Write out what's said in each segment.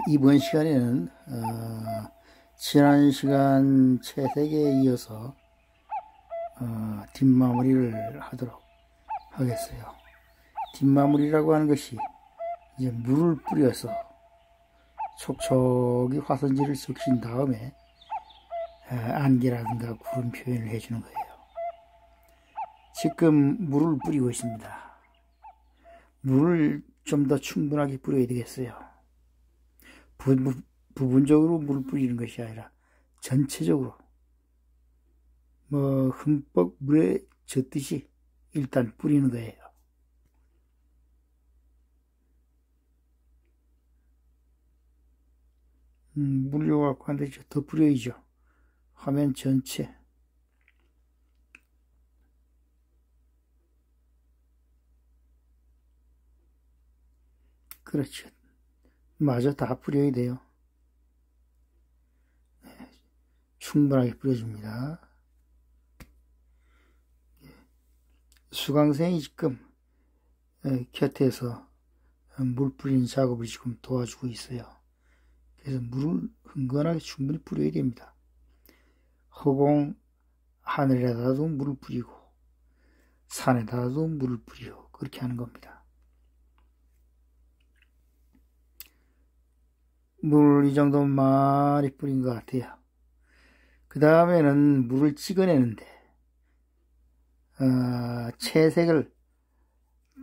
이번 시간에는 지난 시간 채색에 이어서 뒷마무리를 하도록 하겠어요. 뒷마무리라고 하는 것이 이제 물을 뿌려서 촉촉이 화선지를 적신 다음에 안개라든가 구름 표현을 해주는 거예요. 지금 물을 뿌리고 있습니다. 물을 좀 더 충분하게 뿌려야 되겠어요. 부분적으로 물을 뿌리는 것이 아니라 전체적으로 흠뻑 물에 젖듯이 일단 뿌리는 거예요. 물 요갖고 한데 더 뿌려야죠. 화면 전체. 그렇죠. 마저 다 뿌려야 돼요. 충분하게 뿌려줍니다. 수강생이 지금 곁에서 물 뿌리는 작업을 지금 도와주고 있어요. 그래서 물을 흥건하게 충분히 뿌려야 됩니다. 허공 하늘에다도 물을 뿌리고 산에다도 물을 뿌리고 그렇게 하는 겁니다. 물 이 정도 많이 뿌린 것 같아요. 그 다음에는 물을 찍어내는데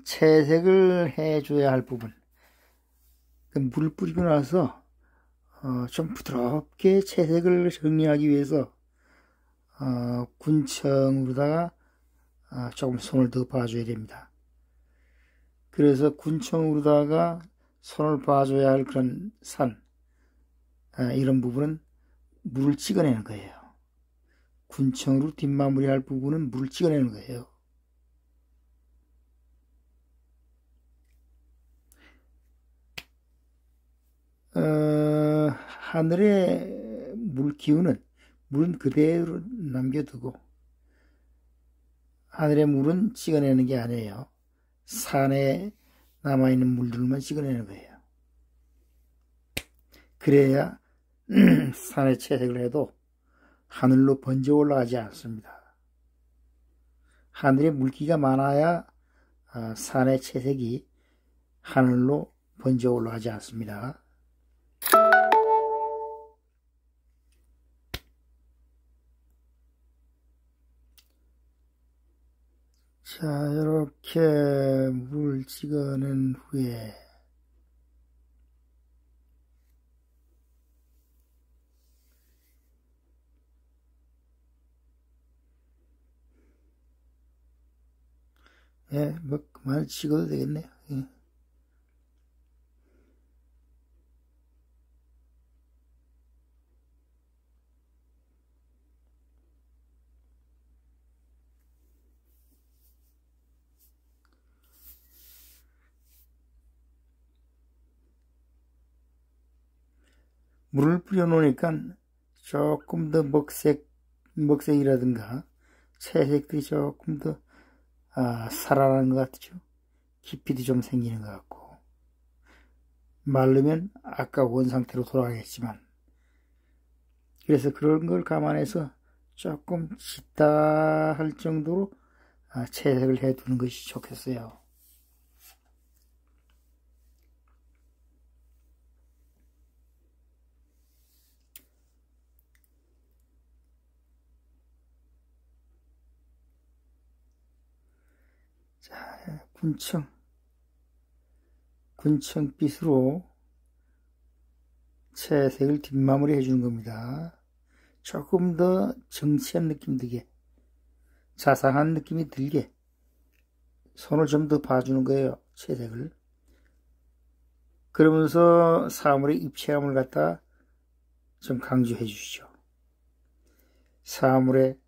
채색을 해줘야 할 부분. 물을 뿌리고 나서 좀 부드럽게 채색을 정리하기 위해서 군청으로다가 조금 손을 더 봐줘야 됩니다. 그래서 군청으로다가 손을 봐줘야 할 그런 산, 이런 부분은 물을 찍어내는 거예요. 군청으로 뒷마무리할 부분은 물을 찍어내는 거예요. 하늘의 물 기운은 물은 그대로 남겨두고 하늘의 물은 찍어내는 게 아니에요. 산에 남아있는 물들만 찍어내는 거예요. 그래야 산에 채색을 해도 하늘로 번져 올라가지 않습니다. 하늘에 물기가 많아야 산의 채색이 하늘로 번져 올라가지 않습니다. 자, 이렇게 물을 찍어낸 후에 그만 찍어도 되겠네요. 물을 뿌려 놓으니까 조금 더 먹색이라든가 채색들이 조금 더 살아나는 것 같죠. 깊이도 좀 생기는 것 같고, 마르면 아까 원 상태로 돌아가겠지만, 그래서 그런 걸 감안해서 조금 짙다 할 정도로 채색을 해두는 것이 좋겠어요. 자, 군청빛으로 채색을 뒷마무리 해주는 겁니다. 조금 더 정치한 느낌 들게, 자상한 느낌이 들게 손을 좀 더 봐주는 거예요. 채색을. 그러면서 사물의 입체감을 갖다 좀 강조해 주시죠. 사물의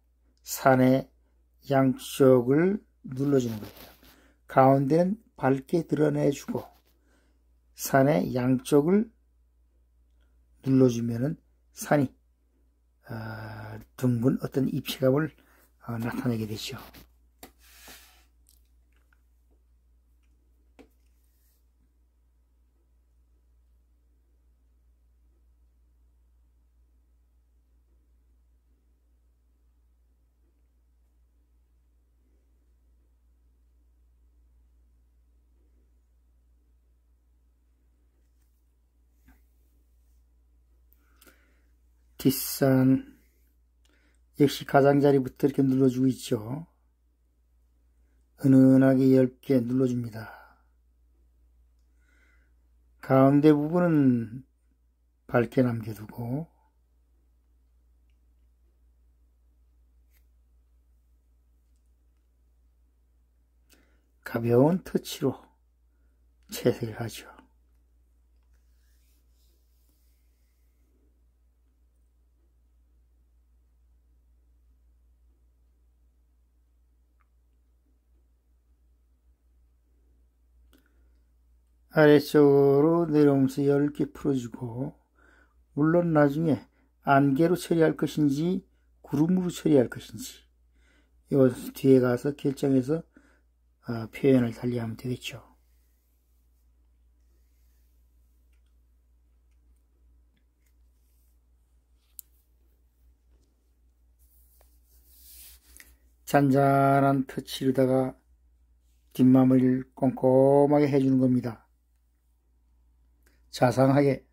산의 양쪽을 눌러주는 거예요. 가운데는 밝게 드러내주고 산의 양쪽을 눌러주면은 산이 둥근 어떤 입체감을 나타내게 되죠. 뒷산 역시 가장자리부터 이렇게 눌러주고 있죠. 은은하게 얇게 눌러줍니다. 가운데 부분은 밝게 남겨두고 가벼운 터치로 채색을 하죠. 아래쪽으로 내려오면서 얇게 풀어주고, 물론 나중에 안개로 처리할 것인지 구름으로 처리할 것인지 이거 뒤에 가서 결정해서 표현을 달리하면 되겠죠. 잔잔한 터치로다가 뒷마무리를 꼼꼼하게 해주는 겁니다. 자상하게.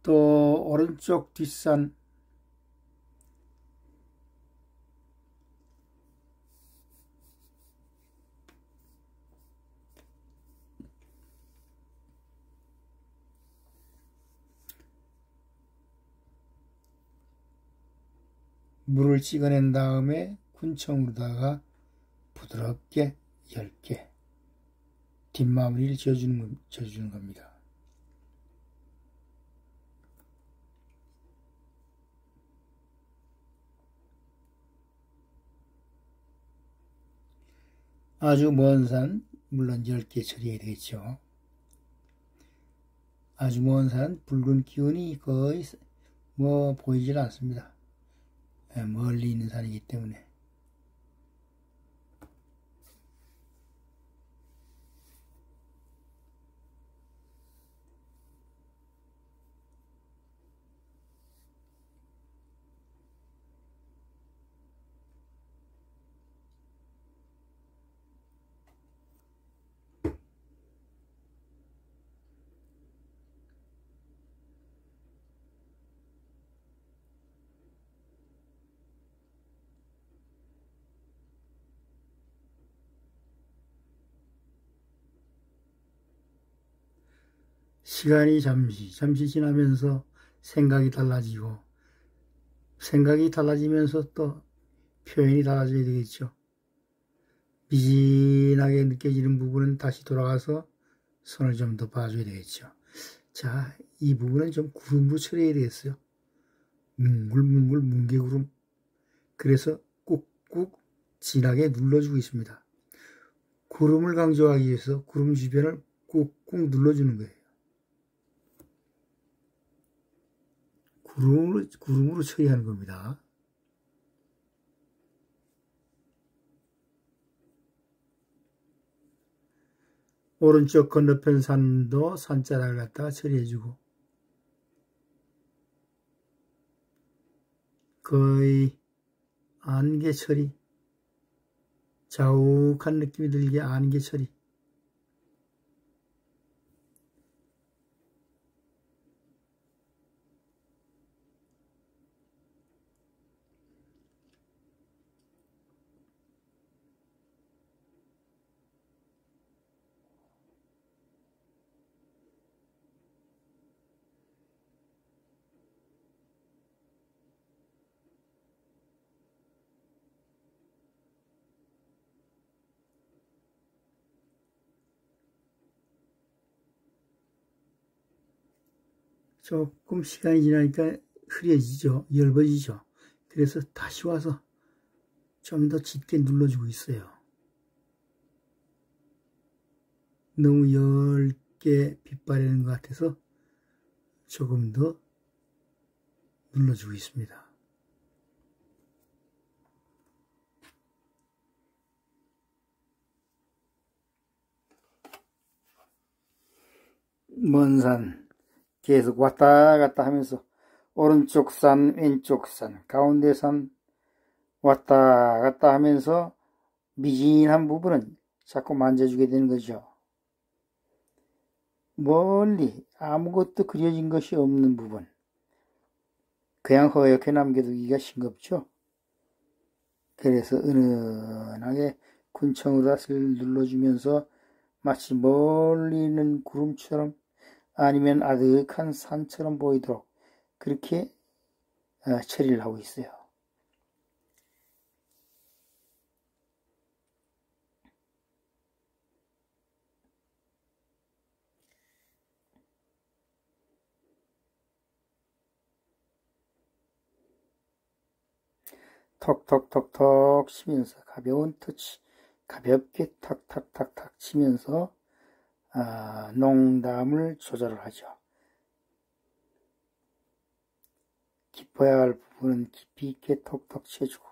또 오른쪽 뒷산 물을 찍어낸 다음에 군청으로다가 부드럽게 얇게 뒷마무리를 지어주는 겁니다. 아주 먼 산, 물론 얇게 처리해야 되겠죠. 아주 먼 산, 붉은 기운이 거의 보이질 않습니다. 멀리 있는 산이기 때문에. 시간이 잠시 지나면서 생각이 달라지고, 생각이 달라지면서 또 표현이 달라져야 되겠죠. 미진하게 느껴지는 부분은 다시 돌아가서 손을 좀 더 봐줘야 되겠죠. 자, 이 부분은 좀 구름으로 처리해야 되겠어요. 뭉글뭉글 뭉게구름. 그래서 꾹꾹 진하게 눌러주고 있습니다. 구름을 강조하기 위해서 구름 주변을 꾹꾹 눌러주는 거예요. 구름으로 처리하는 겁니다. 오른쪽 건너편 산도 산자락을 갖다가 처리해주고, 거의 안개 처리, 자욱한 느낌이 들게 안개 처리. 조금 시간이 지나니까 흐려지죠. 엷어지죠. 그래서 다시 와서 좀 더 짙게 눌러주고 있어요. 너무 얇게 빛바래는 것 같아서 조금 더 눌러주고 있습니다. 먼 산 계속 왔다 갔다 하면서 오른쪽 산, 왼쪽 산, 가운데 산 왔다 갔다 하면서 미진한 부분은 자꾸 만져주게 되는 거죠. 멀리 아무것도 그려진 것이 없는 부분, 그냥 허옇게 남겨두기가 싱겁죠. 그래서 은은하게 군청으로 슬 눌러주면서 마치 멀리 있는 구름처럼 아니면 아득한 산처럼 보이도록 그렇게 처리를 하고 있어요. 톡톡톡톡 치면서 가벼운 터치, 가볍게 탁탁탁탁 치면서 농담을 조절을 하죠. 깊어야 할 부분은 깊이 있게 톡톡 쳐주고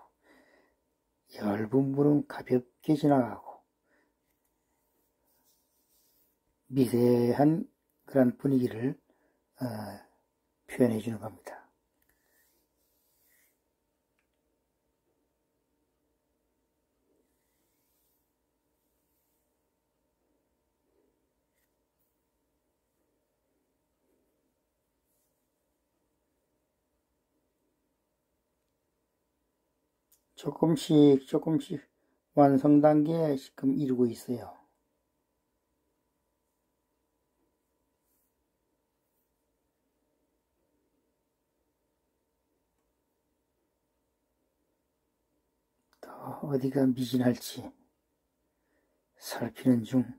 얇은 부분은 가볍게 지나가고 미세한 그런 분위기를 표현해 주는 겁니다. 조금씩 완성 단계에 지금 이루고 있어요. 또 어디가 미진할지 살피는 중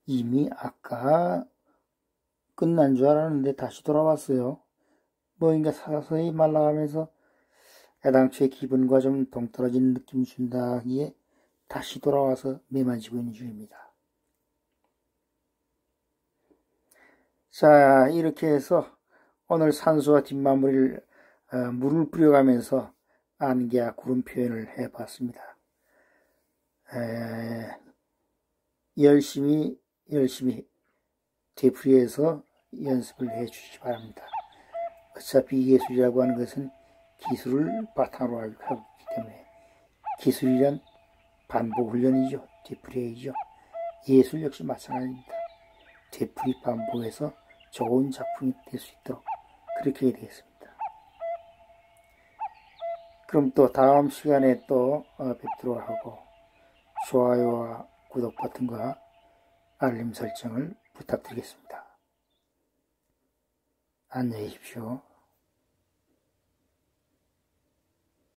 이미 아까 끝난 줄 알았는데 다시 돌아왔어요. 뭔가 서서히 말라가면서 애당초의 기분과 좀 동떨어진 느낌 준다기에 다시 돌아와서 매만지고 있는 중입니다. 자, 이렇게 해서 오늘 산수와 뒷마무리를 물을 뿌려가면서 안개와 구름 표현을 해봤습니다. 열심히 되풀이해서 연습을 해주시기 바랍니다. 어차피 예술이라고 하는 것은 기술을 바탕으로 하기 때문에 기술이란 반복 훈련이죠. 되풀이이죠. 예술 역시 마찬가지입니다. 되풀이 반복해서 좋은 작품이 될 수 있도록 그렇게 해야 되겠습니다. 그럼 또 다음 시간에 또 뵙도록 하고 좋아요와 구독 버튼과 알림 설정을 부탁드리겠습니다. 안녕히 계십시오.